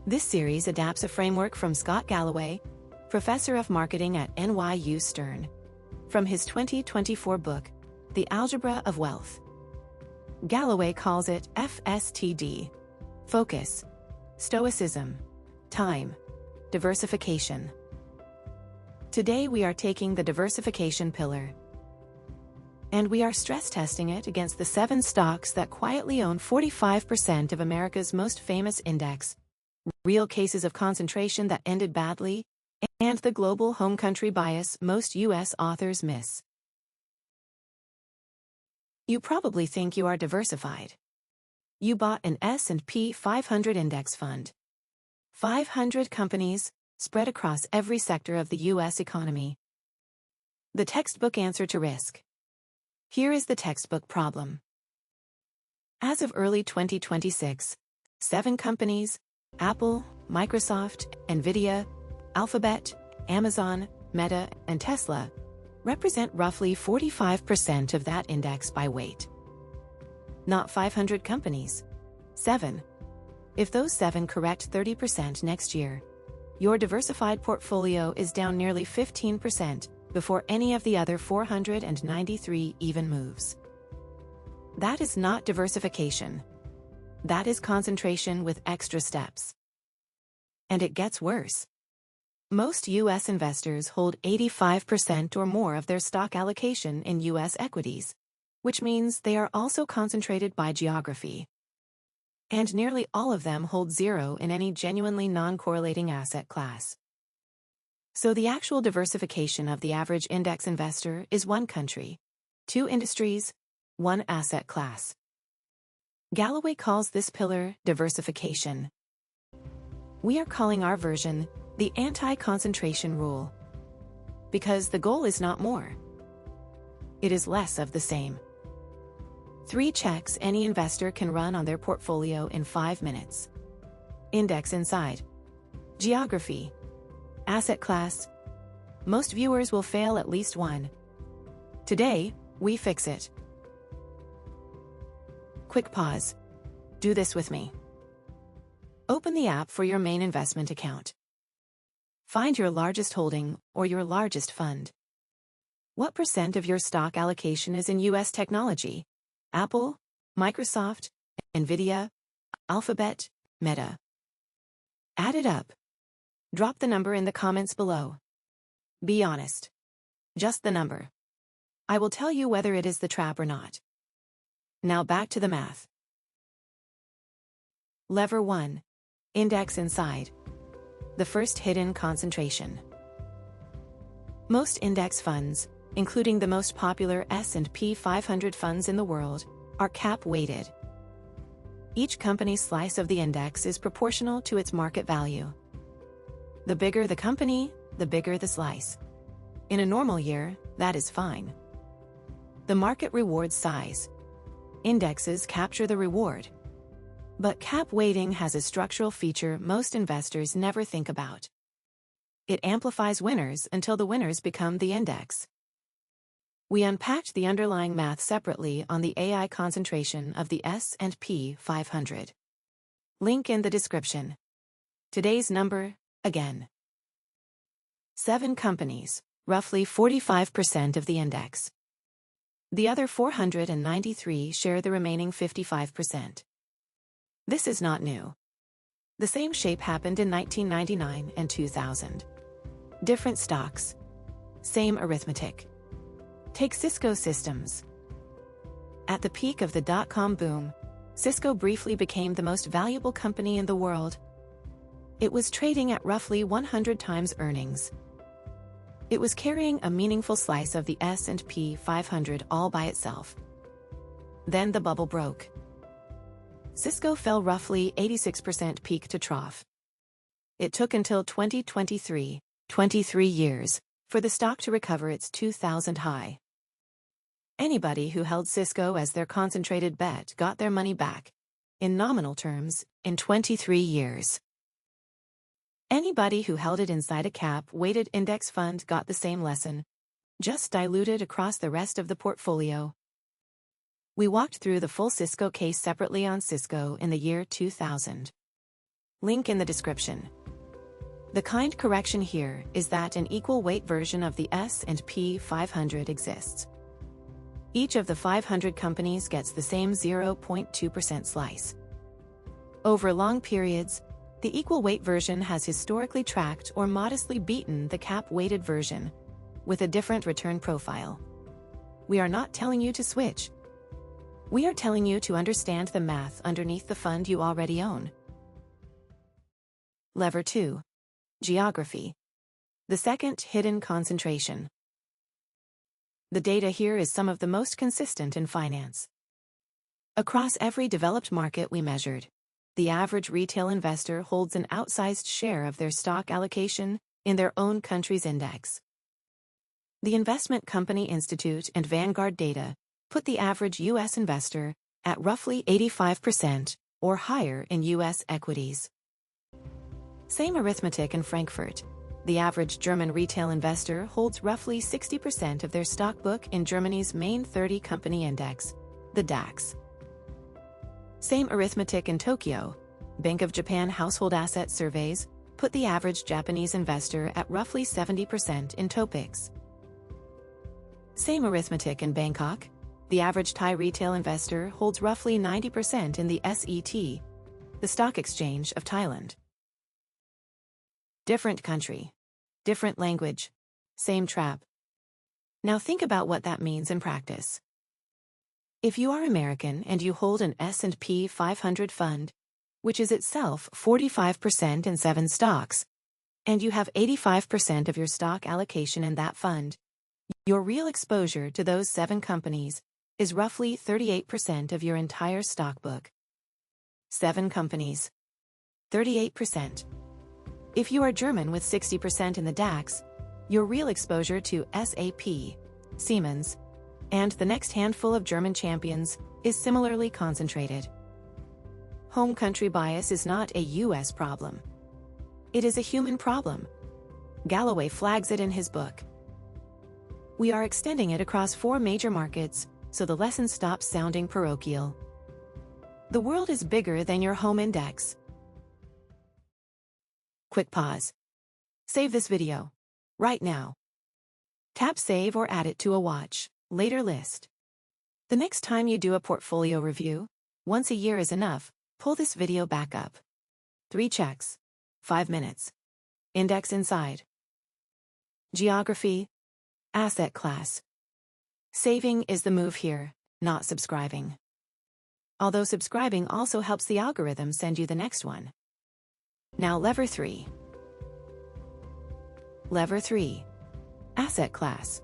This series adapts a framework from Scott Galloway, professor of marketing at NYU Stern, from his 2024 book, The Algebra of Wealth. Galloway calls it FSTD: focus, stoicism, time, diversification. Today we are taking the diversification pillar, and we are stress testing it against the 7 stocks that quietly own 45% of America's most famous index, real cases of concentration that ended badly, and the global home country bias most U.S. authors miss. You probably think you are diversified. You bought an S&P 500 index fund. 500 companies, spread across every sector of the U.S. economy. The textbook answer to risk. Here is the textbook problem. As of early 2026, 7 companies, Apple, Microsoft, Nvidia, Alphabet, Amazon, Meta, and Tesla, represent roughly 45% of that index by weight. Not 500 companies. 7. If those 7 correct 30% next year, your diversified portfolio is down nearly 15% before any of the other 493 even moves. That is not diversification. That is concentration with extra steps. And it gets worse. Most U.S. investors hold 85% or more of their stock allocation in U.S. equities, which means they are also concentrated by geography. And nearly all of them hold 0 in any genuinely non-correlating asset class. So the actual diversification of the average index investor is 1 country, 2 industries, 1 asset class. Galloway calls this pillar diversification. We are calling our version the anti-concentration rule, because the goal is not more. It is less of the same. 3 checks any investor can run on their portfolio in 5 minutes. Index inside. Geography. Asset class. Most viewers will fail at least 1. Today, we fix it. Quick pause. Do this with me. Open the app for your main investment account. Find your largest holding or your largest fund. What % of your stock allocation is in U.S. technology? Apple, Microsoft, Nvidia, Alphabet, Meta. Add it up. Drop the number in the comments below. Be honest. Just the number. I will tell you whether it is the trap or not. Now back to the math. Lever 1. Index inside. The first hidden concentration. Most index funds, including the most popular S&P 500 funds in the world, are cap-weighted. Each company's slice of the index is proportional to its market value. The bigger the company, the bigger the slice. In a normal year, that is fine. The market rewards size. Indexes capture the reward. But cap weighting has a structural feature most investors never think about. It amplifies winners until the winners become the index. We unpacked the underlying math separately on the AI concentration of the S&P 500. Link in the description. Today's number, again. 7 companies, roughly 45% of the index. The other 493 share the remaining 55%. This is not new. The same shape happened in 1999 and 2000. Different stocks. Same arithmetic. Take Cisco Systems. At the peak of the dot-com boom, Cisco briefly became the most valuable company in the world. It was trading at roughly 100 times earnings. It was carrying a meaningful slice of the S&P 500 all by itself. Then the bubble broke. Cisco fell roughly 86% peak to trough. It took until 2023, 23 years, for the stock to recover its 2000 high. Anybody who held Cisco as their concentrated bet got their money back, in nominal terms, in 23 years. Anybody who held it inside a cap-weighted index fund got the same lesson, just diluted across the rest of the portfolio. We walked through the full Cisco case separately on Cisco in the year 2000. Link in the description. The kind correction here is that an equal weight version of the S&P 500 exists. Each of the 500 companies gets the same 0.2% slice. Over long periods, the equal weight version has historically tracked or modestly beaten the cap-weighted version, with a different return profile. We are not telling you to switch. We are telling you to understand the math underneath the fund you already own. Lever 2. Geography. The second hidden concentration. The data here is some of the most consistent in finance. Across every developed market we measured, the average retail investor holds an outsized share of their stock allocation in their own country's index. The Investment Company Institute and Vanguard data put the average U.S. investor at roughly 85% or higher in U.S. equities. Same arithmetic in Frankfurt. The average German retail investor holds roughly 60% of their stock book in Germany's main 30 company index, the DAX. Same arithmetic in Tokyo. Bank of Japan household asset surveys put the average Japanese investor at roughly 70% in Topix. Same arithmetic in Bangkok. The average Thai retail investor holds roughly 90% in the SET, the stock exchange of Thailand. Different country, different language, same trap. Now think about what that means in practice. If you are American and you hold an S&P 500 fund, which is itself 45% in 7 stocks, and you have 85% of your stock allocation in that fund, your real exposure to those 7 companies is roughly 38% of your entire stock book. 7 companies. 38%. If you are German with 60% in the DAX, your real exposure to SAP, Siemens, and the next handful of German champions is similarly concentrated. Home country bias is not a US problem. It is a human problem. Galloway flags it in his book. We are extending it across 4 major markets, so the lesson stops sounding parochial. The world is bigger than your home index. Quick pause. Save this video. Right now. Tap save or add it to a watch later list. The next time you do a portfolio review, once a year is enough, pull this video back up. 3 checks. 5 minutes. Index inside. Geography. Asset class. Saving is the move here, not subscribing. Although subscribing also helps the algorithm send you the next one. Now lever 3. Lever 3. Asset class.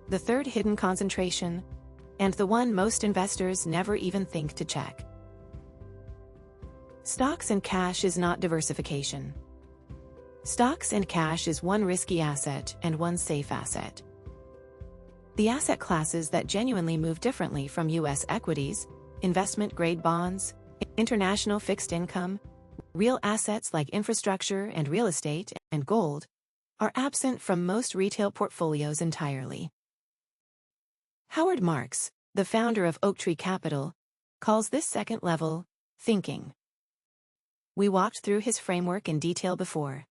The third hidden concentration, and the one most investors never even think to check. Stocks and cash is not diversification. Stocks and cash is one risky asset and one safe asset. The asset classes that genuinely move differently from U.S. equities, investment-grade bonds, international fixed income, real assets like infrastructure and real estate, and gold, are absent from most retail portfolios entirely. Howard Marks, the founder of Oaktree Capital, calls this second level thinking. We walked through his framework in detail before.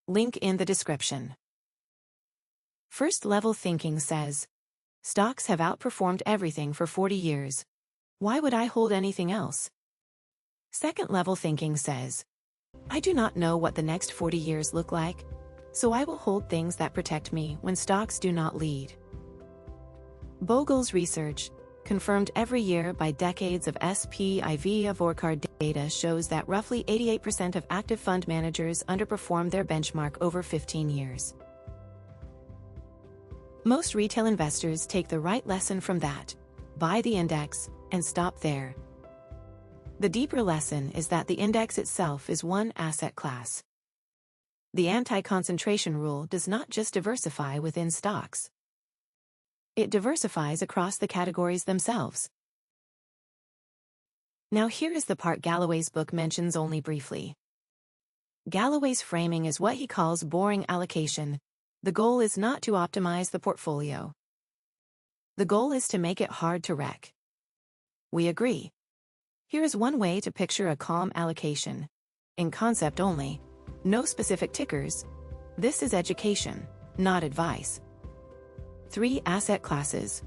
Link in the description. First level thinking says, stocks have outperformed everything for 40 years. Why would I hold anything else? Second level thinking says, I do not know what the next 40 years look like, so I will hold things that protect me when stocks do not lead. Bogle's research, confirmed every year by decades of SPIV Vorkard data, shows that roughly 88% of active fund managers underperform their benchmark over 15 years. Most retail investors take the right lesson from that, buy the index, and stop there. The deeper lesson is that the index itself is one asset class. The anti-concentration rule does not just diversify within stocks. It diversifies across the categories themselves. Now here is the part Galloway's book mentions only briefly. Galloway's framing is what he calls boring allocation. The goal is not to optimize the portfolio. The goal is to make it hard to wreck. We agree. Here is one way to picture a calm allocation. in concept only, no specific tickers. This is education, not advice. 3 asset classes: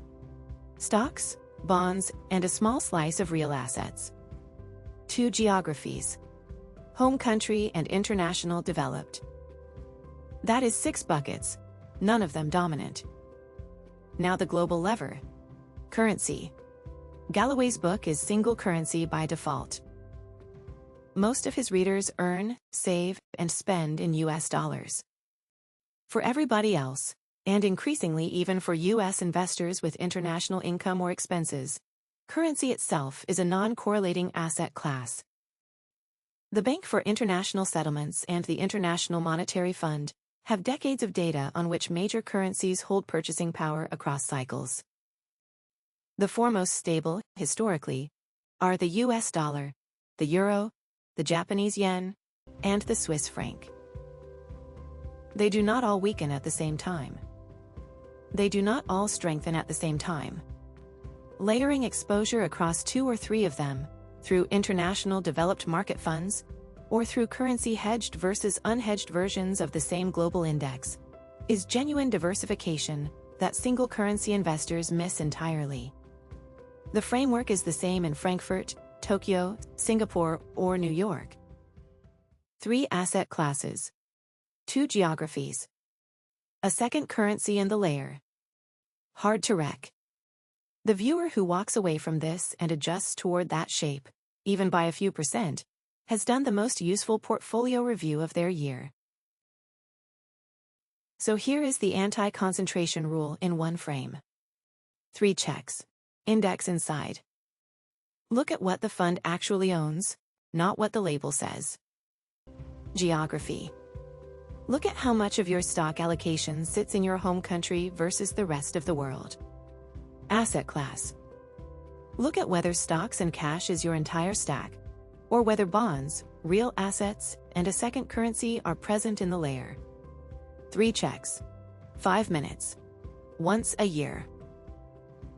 stocks, bonds, and a small slice of real assets. 2 geographies: home country and international developed. That is 6 buckets, none of them dominant. Now the global lever. Currency. Galloway's book is single currency by default. Most of his readers earn, save, and spend in US dollars. For everybody else, and increasingly even for US investors with international income or expenses, currency itself is a non-correlating asset class. The Bank for International Settlements and the International Monetary Fund have decades of data on which major currencies hold purchasing power across cycles. The 4 most stable, historically, are the US dollar, the euro, the Japanese yen, and the Swiss franc. They do not all weaken at the same time. They do not all strengthen at the same time. Layering exposure across 2 or 3 of them, through international developed market funds, or through currency hedged versus unhedged versions of the same global index, is genuine diversification that single currency investors miss entirely. The framework is the same in Frankfurt, Tokyo, Singapore, or New York. 3 asset classes. 2 geographies. A second currency in the layer. Hard to wreck. The viewer who walks away from this and adjusts toward that shape, even by a few %, has done the most useful portfolio review of their year. So here is the anti-concentration rule in one frame. 3 checks. Index inside. Look at what the fund actually owns, not what the label says. Geography. Look at how much of your stock allocation sits in your home country versus the rest of the world. Asset class. Look at whether stocks and cash is your entire stack, or whether bonds, real assets, and a second currency are present in the layer. 3 checks. 5 minutes. Once a year.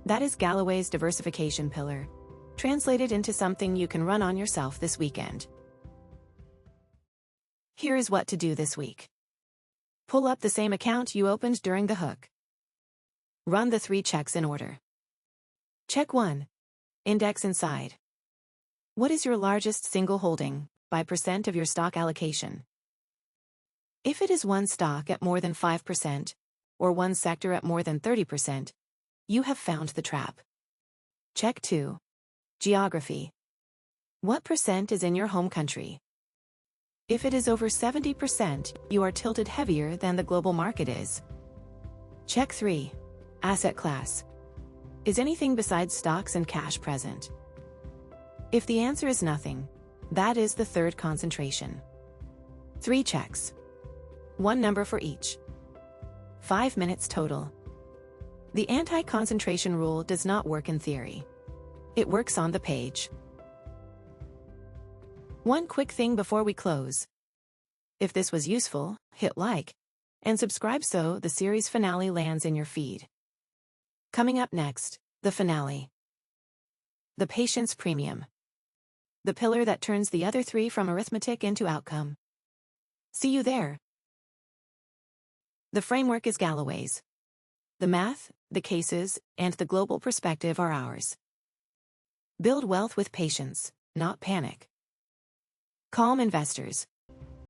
That is Galloway's diversification pillar, translated into something you can run on yourself this weekend. Here is what to do this week. Pull up the same account you opened during the hook. Run the 3 checks in order. Check 1. Index inside. What is your largest single holding, by % of your stock allocation? If it is one stock at more than 5%, or one sector at more than 30%, you have found the trap. Check 2. Geography. What % is in your home country? If it is over 70%, you are tilted heavier than the global market is. Check 3. Asset class. Is anything besides stocks and cash present? If the answer is nothing, that is the 3rd concentration. 3 checks. 1 number for each. 5 minutes total. The anti-concentration rule does not work in theory. It works on the page. One quick thing before we close. If this was useful, hit like and subscribe so the series finale lands in your feed. Coming up next, the finale. The patience premium. The pillar that turns the other 3 from arithmetic into outcome. See you there. The framework is Galloway's. The math, the cases, and the global perspective are ours. Build wealth with patience, not panic. Calm investors.